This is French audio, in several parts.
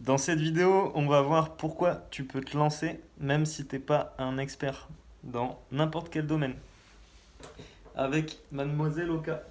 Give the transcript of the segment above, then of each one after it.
Dans cette vidéo, on va voir pourquoi tu peux te lancer même si t'es pas un expert dans n'importe quel domaine. Avec Mademoiselle Oka.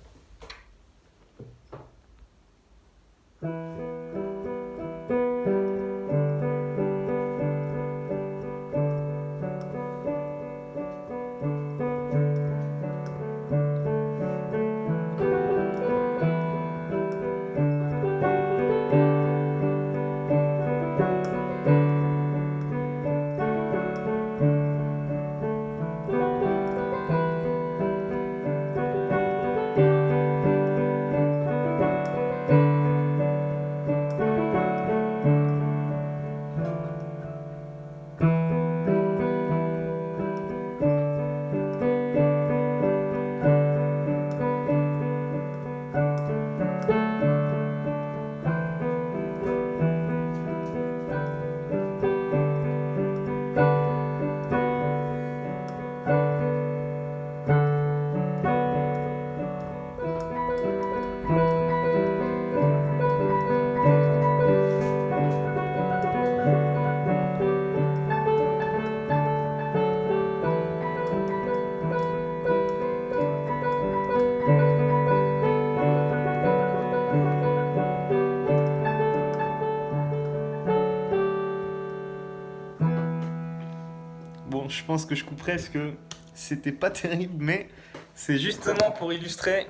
Bon, je pense que je couperai parce que c'était pas terrible, mais c'est justement pour illustrer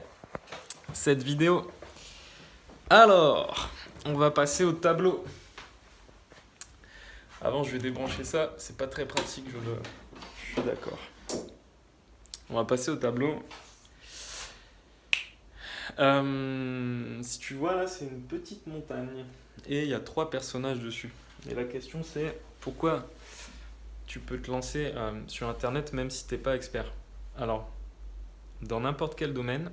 cette vidéo. Alors, on va passer au tableau. Avant, je vais débrancher ça, c'est pas très pratique, je suis d'accord. On va passer au tableau. Si tu vois là, c'est une petite montagne et il y a 3 personnages dessus. Et la question c'est pourquoi tu peux te lancer sur internet même si t'es pas expert. Alors, dans n'importe quel domaine,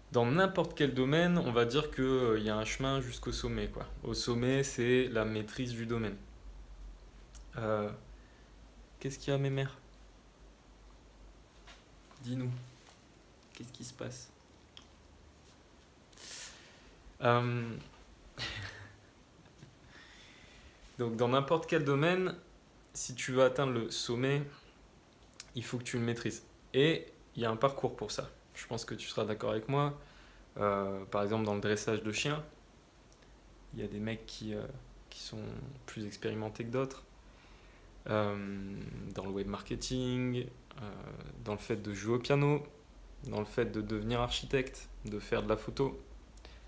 on va dire qu'il y a un chemin jusqu'au sommet, quoi. Au sommet, c'est la maîtrise du domaine. Euh, Qu'est-ce qu'il y a, mes mères? Dis-nous, qu'est-ce qui se passe? Euh, Donc, dans n'importe quel domaine, si tu veux atteindre le sommet, il faut que tu le maîtrises. Et il y a un parcours pour ça. Je pense que tu seras d'accord avec moi. Par exemple, dans le dressage de chiens, il y a des mecs qui sont plus expérimentés que d'autres. Dans le web marketing, dans le fait de jouer au piano, dans le fait de devenir architecte, de faire de la photo,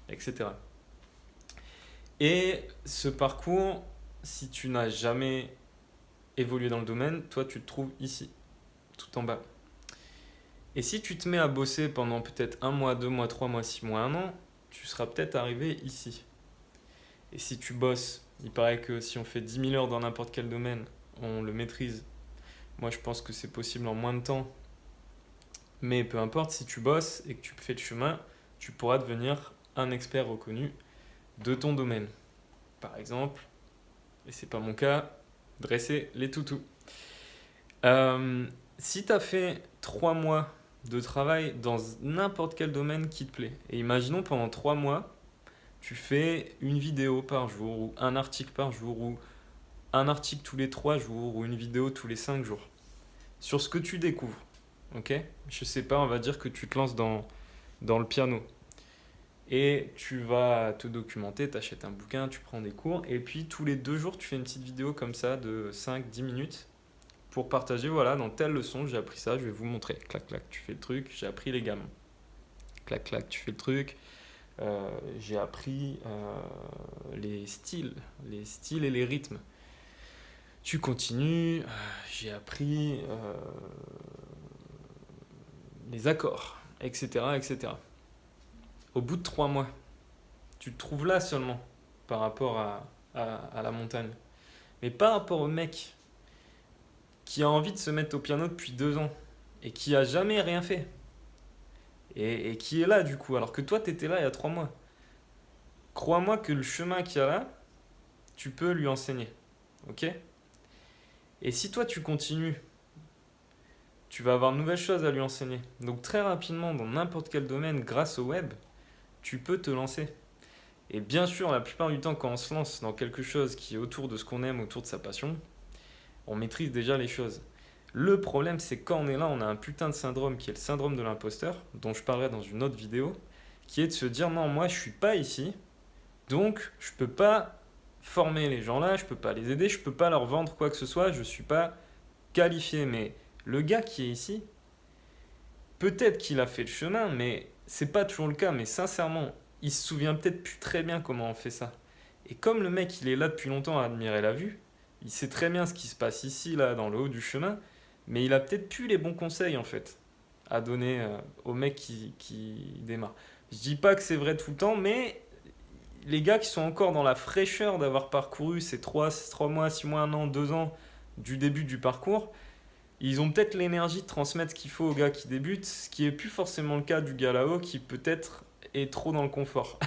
etc. Et ce parcours, si tu n'as jamais évolué dans le domaine, toi tu te trouves ici, tout en bas. Et si tu te mets à bosser pendant peut-être 1 mois, 2 mois, 3 mois, 6 mois, 1 an, tu seras peut-être arrivé ici. Et si tu bosses, il paraît que si on fait 10 000 heures dans n'importe quel domaine, on le maîtrise. Moi, je pense que c'est possible en moins de temps. Mais peu importe, si tu bosses et que tu fais le chemin, tu pourras devenir un expert reconnu de ton domaine. Par exemple, et c'est pas mon cas, dresser les toutous. Si tu as fait 3 mois de travail dans n'importe quel domaine qui te plaît, et imaginons pendant 3 mois, tu fais une vidéo par jour, ou un article par jour, ou un article tous les 3 jours, ou une vidéo tous les 5 jours, sur ce que tu découvres, ok? Je sais pas, on va dire que tu te lances dans le piano. Et tu vas te documenter, tu achètes un bouquin, tu prends des cours, et puis tous les 2 jours, tu fais une petite vidéo comme ça de 5-10 minutes pour partager, voilà, dans telle leçon, j'ai appris ça, je vais vous montrer. Clac, clac, tu fais le truc, j'ai appris les gammes. Clac, clac, tu fais le truc, j'ai appris les styles et les rythmes. Tu continues, j'ai appris les accords, etc., etc. Au bout de 3 mois, tu te trouves là seulement par rapport à la montagne. Mais par rapport au mec qui a envie de se mettre au piano depuis 2 ans et qui a jamais rien fait et qui est là du coup, alors que toi t'étais là il y a 3 mois. Crois-moi que le chemin qu'il y a là, tu peux lui enseigner. Ok? Et si toi tu continues, tu vas avoir de nouvelles choses à lui enseigner. Donc très rapidement, dans n'importe quel domaine, grâce au web, tu peux te lancer. Et bien sûr, la plupart du temps, quand on se lance dans quelque chose qui est autour de ce qu'on aime, autour de sa passion, on maîtrise déjà les choses. Le problème, c'est quand on est là, on a un putain de syndrome qui est le syndrome de l'imposteur, dont je parlerai dans une autre vidéo, qui est de se dire non, moi je suis pas ici, donc je peux pas former les gens là, je peux pas les aider, je peux pas leur vendre quoi que ce soit, je suis pas qualifié. Mais le gars qui est ici, peut-être qu'il a fait le chemin, mais c'est pas toujours le cas. Mais sincèrement, il se souvient peut-être plus très bien comment on fait ça. Et comme le mec, il est là depuis longtemps à admirer la vue, il sait très bien ce qui se passe ici, là, dans le haut du chemin, mais il a peut-être plus les bons conseils, en fait, à donner au mec qui démarre. Je dis pas que c'est vrai tout le temps, mais les gars qui sont encore dans la fraîcheur d'avoir parcouru ces 3 mois, 6 mois, 1 an, 2 ans du début du parcours, ils ont peut-être l'énergie de transmettre ce qu'il faut aux gars qui débutent, ce qui n'est plus forcément le cas du gars là-haut qui peut-être est trop dans le confort.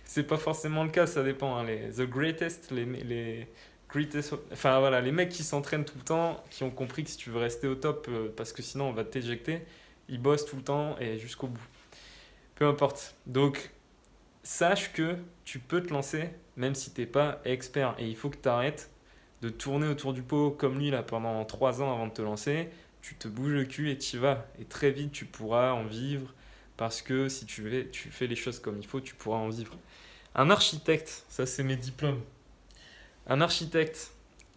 C'est pas forcément le cas, ça dépend. Hein. The greatest, les greatest, enfin voilà, les mecs qui s'entraînent tout le temps, qui ont compris que si tu veux rester au top, parce que sinon on va t'éjecter, ils bossent tout le temps et jusqu'au bout. Peu importe. Donc, sache que tu peux te lancer même si t'es pas expert. Et il faut que tu arrêtes de tourner autour du pot comme lui là pendant 3 ans avant de te lancer. Tu te bouges le cul et tu y vas. Et très vite, tu pourras en vivre parce que si tu fais les choses comme il faut, tu pourras en vivre. Un architecte, ça c'est mes diplômes. Un architecte,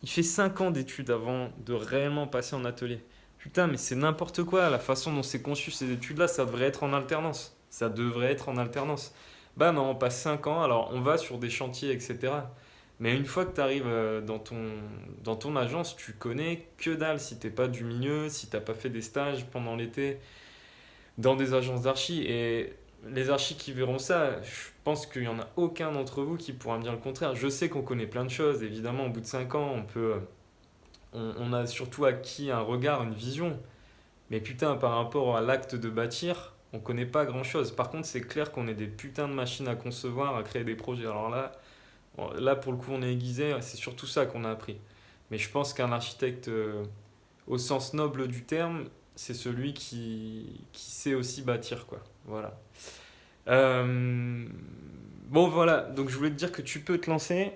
il fait 5 ans d'études avant de réellement passer en atelier. Putain, mais c'est n'importe quoi. La façon dont c'est conçu ces études-là, ça devrait être en alternance. Ça devrait être en alternance. Bah non, on passe 5 ans, alors on va sur des chantiers, etc. Mais une fois que tu arrives dans ton agence, tu connais que dalle si t'es pas du milieu, si t'as pas fait des stages pendant l'été dans des agences d'archi. Et les archis qui verront ça, je pense qu'il n'y en a aucun d'entre vous qui pourra me dire le contraire. Je sais qu'on connaît plein de choses, évidemment, au bout de 5 ans, on a surtout acquis un regard, une vision. Mais putain, par rapport à l'acte de bâtir, on connaît pas grand-chose. Par contre, c'est clair qu'on est des putains de machines à concevoir, à créer des projets. Alors là pour le coup, on est aiguisé, c'est surtout ça qu'on a appris. Mais je pense qu'un architecte, au sens noble du terme, c'est celui qui sait aussi bâtir, quoi. Voilà. Euh, Bon, voilà. Donc, je voulais te dire que tu peux te lancer.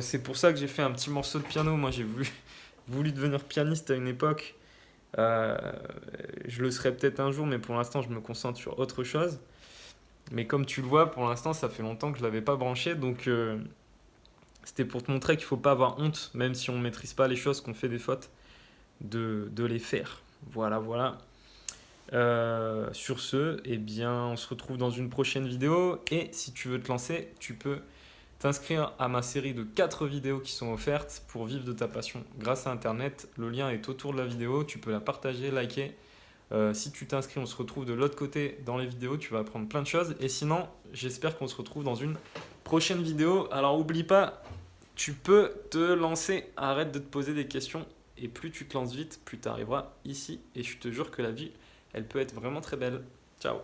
C'est pour ça que j'ai fait un petit morceau de piano. Moi, j'ai voulu devenir pianiste à une époque. Euh, je le serai peut-être un jour, mais pour l'instant, je me concentre sur autre chose. Mais comme tu le vois, pour l'instant, ça fait longtemps que je ne l'avais pas branché. Donc, c'était pour te montrer qu'il ne faut pas avoir honte, même si on ne maîtrise pas les choses, qu'on fait des fautes, de les faire. Voilà, voilà. Sur ce, eh bien, on se retrouve dans une prochaine vidéo. Et si tu veux te lancer, tu peux t'inscrire à ma série de 4 vidéos qui sont offertes pour vivre de ta passion grâce à Internet. Le lien est autour de la vidéo. Tu peux la partager, liker. Si tu t'inscris, on se retrouve de l'autre côté dans les vidéos. Tu vas apprendre plein de choses. Et sinon, j'espère qu'on se retrouve dans une prochaine vidéo. Alors, oublie pas, tu peux te lancer. Arrête de te poser des questions. Et plus tu te lances vite, plus tu arriveras ici. Et je te jure que la vie, elle peut être vraiment très belle. Ciao.